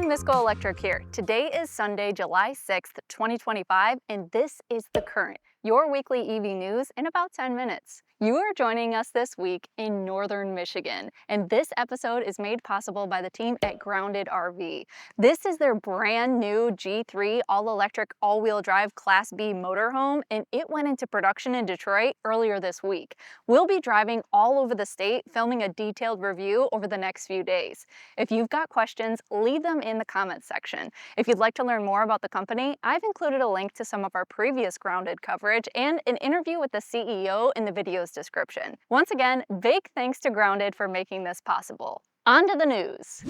Miss GoElectric here. Today is Sunday, July 6th, 2025, and this is The Current, your weekly EV news in about 10 minutes. You are joining us this week in Northern Michigan, and this episode is made possible by the team at Grounded RV. This is their brand new G3 all-electric all-wheel drive Class B motorhome, and it went into production in Detroit earlier this week. We'll be driving all over the state, filming a detailed review over the next few days. If you've got questions, leave them in the comments section. If you'd like to learn more about the company, I've included a link to some of our previous Grounded coverage and an interview with the CEO in the video's description. Once again, big thanks to Grounded for making this possible. On to the news.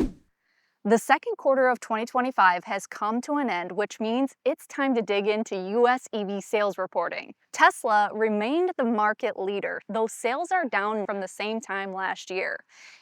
The second quarter of 2025 has come to an end, which means it's time to dig into US EV sales reporting. Tesla remained the market leader, though sales are down from the same time last year.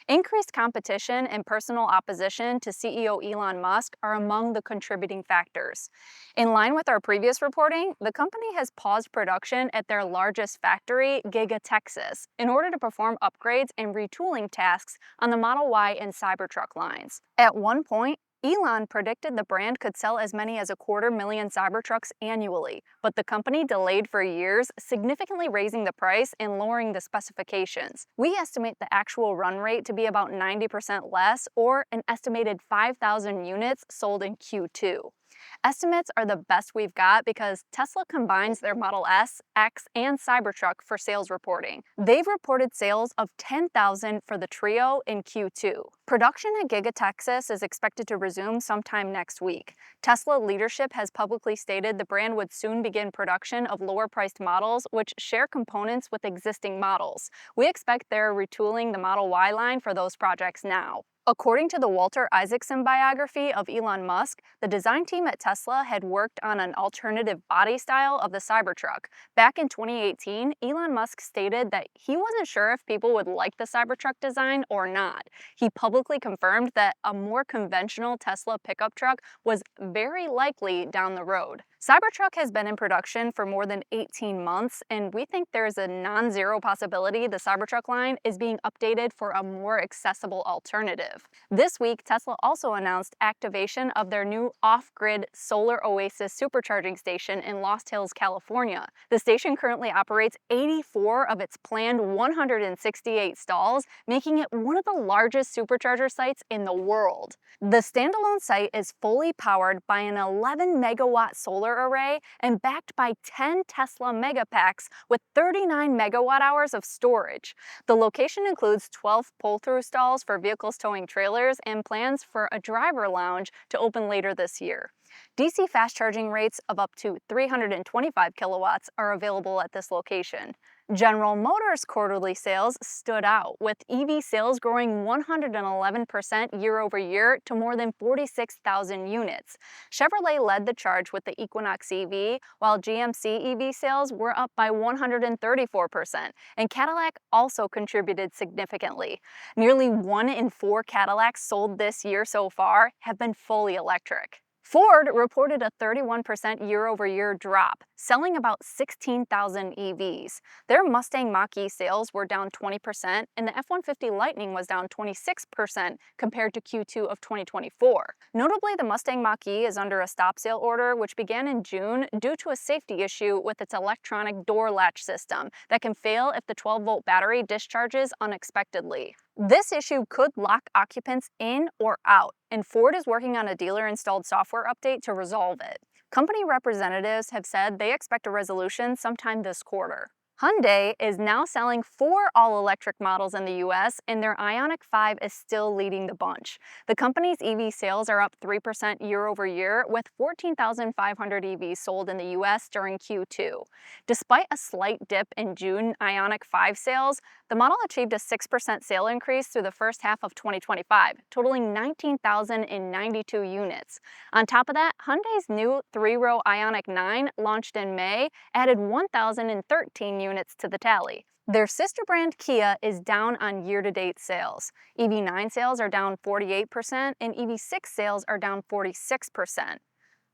Increased competition and personal opposition to CEO Elon Musk are among the contributing factors. In line with our previous reporting, the company has paused production at their largest factory, Giga Texas, in order to perform upgrades and retooling tasks on the Model Y and Cybertruck lines. At one point, Elon predicted the brand could sell as many as 250,000 Cybertrucks annually, but the company delayed for years, significantly raising the price and lowering the specifications. We estimate the actual run rate to be about 90% less, or an estimated 5,000 units sold in Q2. Estimates are the best we've got because Tesla combines their Model S, X, and Cybertruck for sales reporting. They've reported sales of 10,000 for the trio in Q2. Production at Giga Texas is expected to resume sometime next week. Tesla leadership has publicly stated the brand would soon begin production of lower-priced models which share components with existing models. We expect they're retooling the Model Y line for those projects now. According to the Walter Isaacson biography of Elon Musk, the design team at Tesla had worked on an alternative body style of the Cybertruck. Back in 2018, Elon Musk stated that he wasn't sure if people would like the Cybertruck design or not. He publicly confirmed that a more conventional Tesla pickup truck was very likely down the road. Cybertruck has been in production for more than 18 months, and we think there's a non-zero possibility the Cybertruck line is being updated for a more accessible alternative. This week, Tesla also announced activation of their new off-grid Solar Oasis supercharging station in Lost Hills, California. The station currently operates 84 of its planned 168 stalls, making it one of the largest supercharger sites in the world. The standalone site is fully powered by an 11-megawatt solar array and backed by 10 Tesla Megapacks with 39 megawatt-hours of storage. The location includes 12 pull-through stalls for vehicles towing trailers and plans for a driver lounge to open later this year. DC fast charging rates of up to 325 kilowatts are available at this location. General Motors' quarterly sales stood out, with EV sales growing 111% year over year to more than 46,000 units. Chevrolet led the charge with the Equinox EV, while GMC EV sales were up by 134%, and Cadillac also contributed significantly. Nearly 1 in 4 Cadillacs sold this year so far have been fully electric. Ford reported a 31% year-over-year drop, selling about 16,000 EVs. Their Mustang Mach-E sales were down 20%, and the F-150 Lightning was down 26% compared to Q2 of 2024. Notably, the Mustang Mach-E is under a stop sale order, which began in June due to a safety issue with its electronic door latch system that can fail if the 12-volt battery discharges unexpectedly. This issue could lock occupants in or out, and Ford is working on a dealer-installed software update to resolve it. Company representatives have said they expect a resolution sometime this quarter. Hyundai is now selling 4 all-electric models in the US, and their Ioniq 5 is still leading the bunch. The company's EV sales are up 3% year over year, with 14,500 EVs sold in the US during Q2. Despite a slight dip in June Ioniq 5 sales, the model achieved a 6% sale increase through the first half of 2025, totaling 19,092 units. On top of that, Hyundai's new 3-row Ioniq 9, launched in May, added 1,013 units to the tally. Their sister brand Kia is down on year-to-date sales. EV9 sales are down 48% and EV6 sales are down 46%.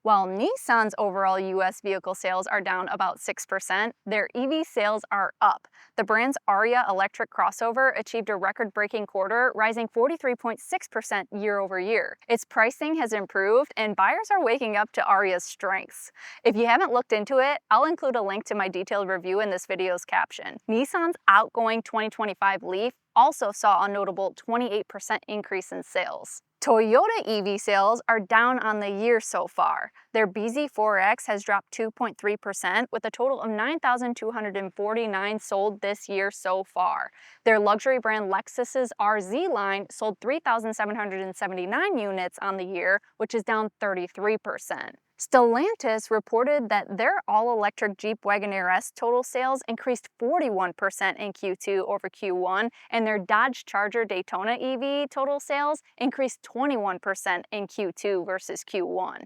While Nissan's overall U.S. vehicle sales are down about 6%, their EV sales are up. The brand's Ariya electric crossover achieved a record-breaking quarter, rising 43.6% year-over-year. Its pricing has improved, and buyers are waking up to Ariya's strengths. If you haven't looked into it, I'll include a link to my detailed review in this video's caption. Nissan's outgoing 2025 Leaf also saw a notable 28% increase in sales. Toyota EV sales are down on the year so far. Their BZ4X has dropped 2.3%, with a total of 9,249 sold this year so far. Their luxury brand Lexus's RZ line sold 3,779 units on the year, which is down 33%. Stellantis reported that their all-electric Jeep Wagoneer S total sales increased 41% in Q2 over Q1, and their Dodge Charger Daytona EV total sales increased 21% in Q2 versus Q1.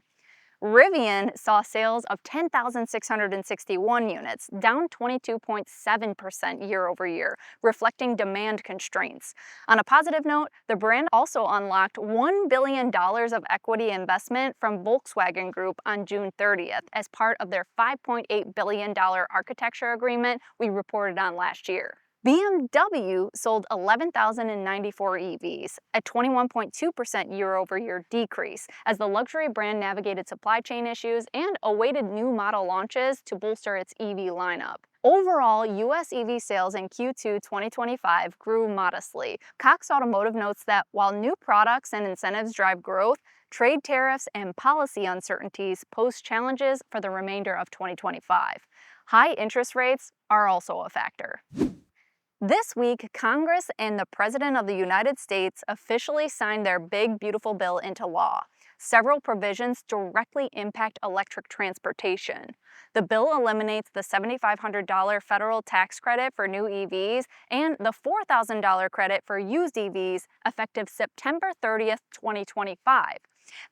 Rivian saw sales of 10,661 units, down 22.7% year-over-year, reflecting demand constraints. On a positive note, the brand also unlocked $1 billion of equity investment from Volkswagen Group on June 30th as part of their $5.8 billion architecture agreement we reported on last year. BMW sold 11,094 EVs, a 21.2% year-over-year decrease, as the luxury brand navigated supply chain issues and awaited new model launches to bolster its EV lineup. Overall, U.S. EV sales in Q2 2025 grew modestly. Cox Automotive notes that while new products and incentives drive growth, trade tariffs and policy uncertainties pose challenges for the remainder of 2025. High interest rates are also a factor. This week, Congress and the President of the United States officially signed their Big Beautiful Bill into law. Several provisions directly impact electric transportation. The bill eliminates the $7,500 federal tax credit for new EVs and the $4,000 credit for used EVs effective September 30th, 2025.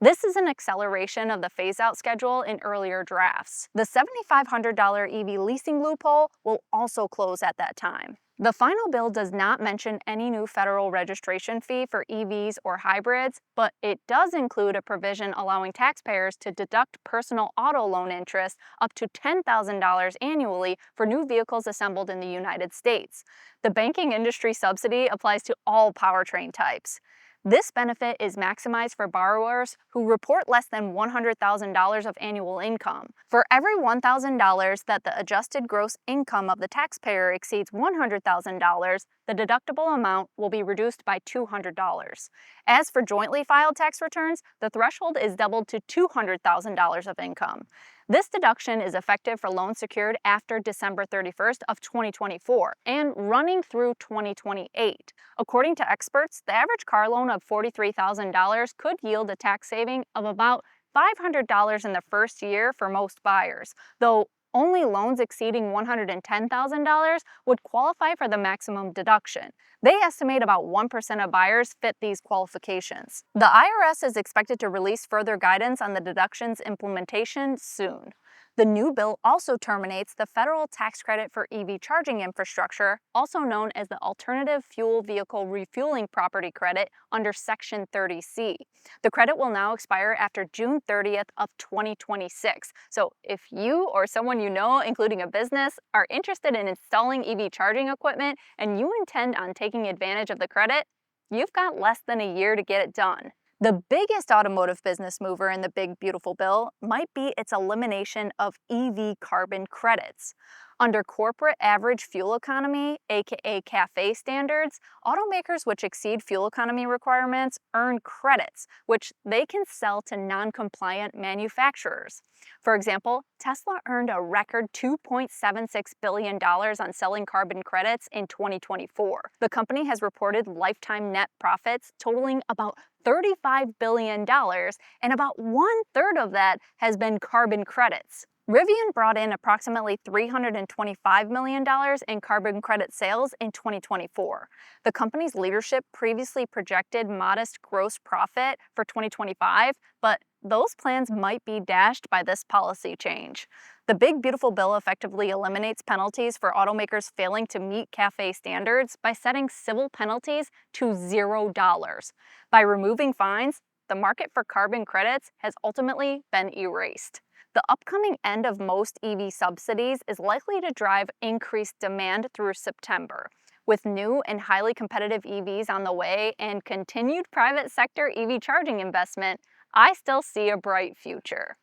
This is an acceleration of the phase-out schedule in earlier drafts. The $7,500 EV leasing loophole will also close at that time. The final bill does not mention any new federal registration fee for EVs or hybrids, but it does include a provision allowing taxpayers to deduct personal auto loan interest up to $10,000 annually for new vehicles assembled in the United States. The banking industry subsidy applies to all powertrain types. This benefit is maximized for borrowers who report less than $100,000 of annual income. For every $1,000 that the adjusted gross income of the taxpayer exceeds $100,000, the deductible amount will be reduced by $200. As for jointly filed tax returns, the threshold is doubled to $200,000 of income. This deduction is effective for loans secured after December 31st of 2024 and running through 2028. According to experts, the average car loan of $43,000 could yield a tax saving of about $500 in the first year for most buyers, though only loans exceeding $110,000 would qualify for the maximum deduction. They estimate about 1% of buyers fit these qualifications. The IRS is expected to release further guidance on the deduction's implementation soon. The new bill also terminates the federal tax credit for EV charging infrastructure, also known as the Alternative Fuel Vehicle Refueling Property Credit under Section 30C. The credit will now expire after June 30th of 2026. So if you or someone you know, including a business, are interested in installing EV charging equipment and you intend on taking advantage of the credit, you've got less than a year to get it done. The biggest automotive business mover in the Big Beautiful Bill might be its elimination of EV carbon credits. Under corporate average fuel economy, aka CAFE standards, automakers which exceed fuel economy requirements earn credits, which they can sell to non-compliant manufacturers. For example, Tesla earned a record $2.76 billion on selling carbon credits in 2024. The company has reported lifetime net profits totaling about $35 billion, and about 1/3 of that has been carbon credits. Rivian brought in approximately $325 million in carbon credit sales in 2024. The company's leadership previously projected modest gross profit for 2025, but those plans might be dashed by this policy change. The Big Beautiful Bill effectively eliminates penalties for automakers failing to meet CAFE standards by setting civil penalties to $0. By removing fines, the market for carbon credits has ultimately been erased. The upcoming end of most EV subsidies is likely to drive increased demand through September. With new and highly competitive EVs on the way and continued private sector EV charging investment, I still see a bright future.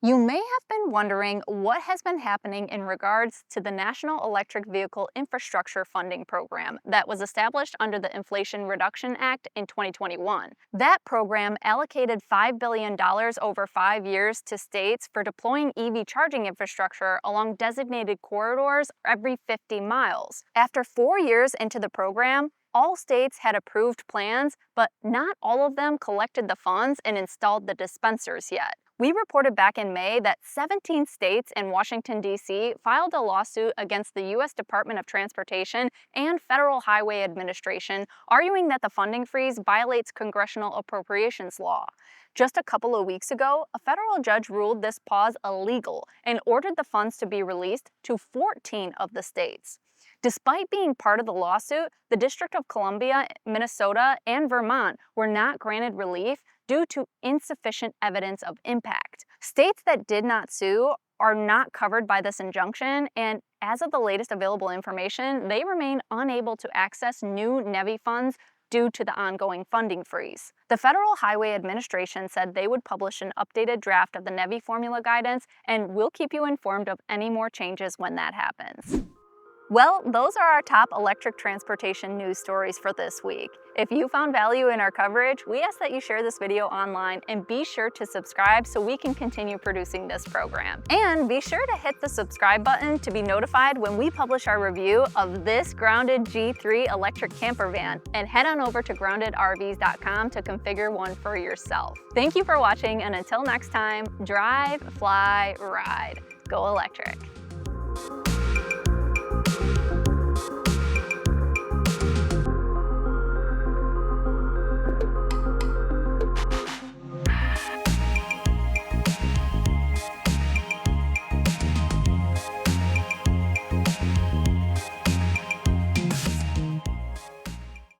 You may have been wondering what has been happening in regards to the National Electric Vehicle Infrastructure Funding Program that was established under the Inflation Reduction Act in 2021. That program allocated $5 billion over 5 years to states for deploying EV charging infrastructure along designated corridors every 50 miles. After 4 years into the program, all states had approved plans, but not all of them collected the funds and installed the dispensers yet. We reported back in May that 17 states and Washington, D.C. filed a lawsuit against the U.S. Department of Transportation and Federal Highway Administration, arguing that the funding freeze violates congressional appropriations law. Just a couple of weeks ago, a federal judge ruled this pause illegal and ordered the funds to be released to 14 of the states. Despite being part of the lawsuit, the District of Columbia, Minnesota, and Vermont were not granted relief due to insufficient evidence of impact. States that did not sue are not covered by this injunction, and as of the latest available information, they remain unable to access new NEVI funds due to the ongoing funding freeze. The Federal Highway Administration said they would publish an updated draft of the NEVI formula guidance, and we'll keep you informed of any more changes when that happens. Well, those are our top electric transportation news stories for this week. If you found value in our coverage, we ask that you share this video online and be sure to subscribe so we can continue producing this program. And be sure to hit the subscribe button to be notified when we publish our review of this grounded G3 electric camper van, and head on over to groundedrvs.com to configure one for yourself. Thank you for watching, and until next time, drive, fly, ride. Go electric.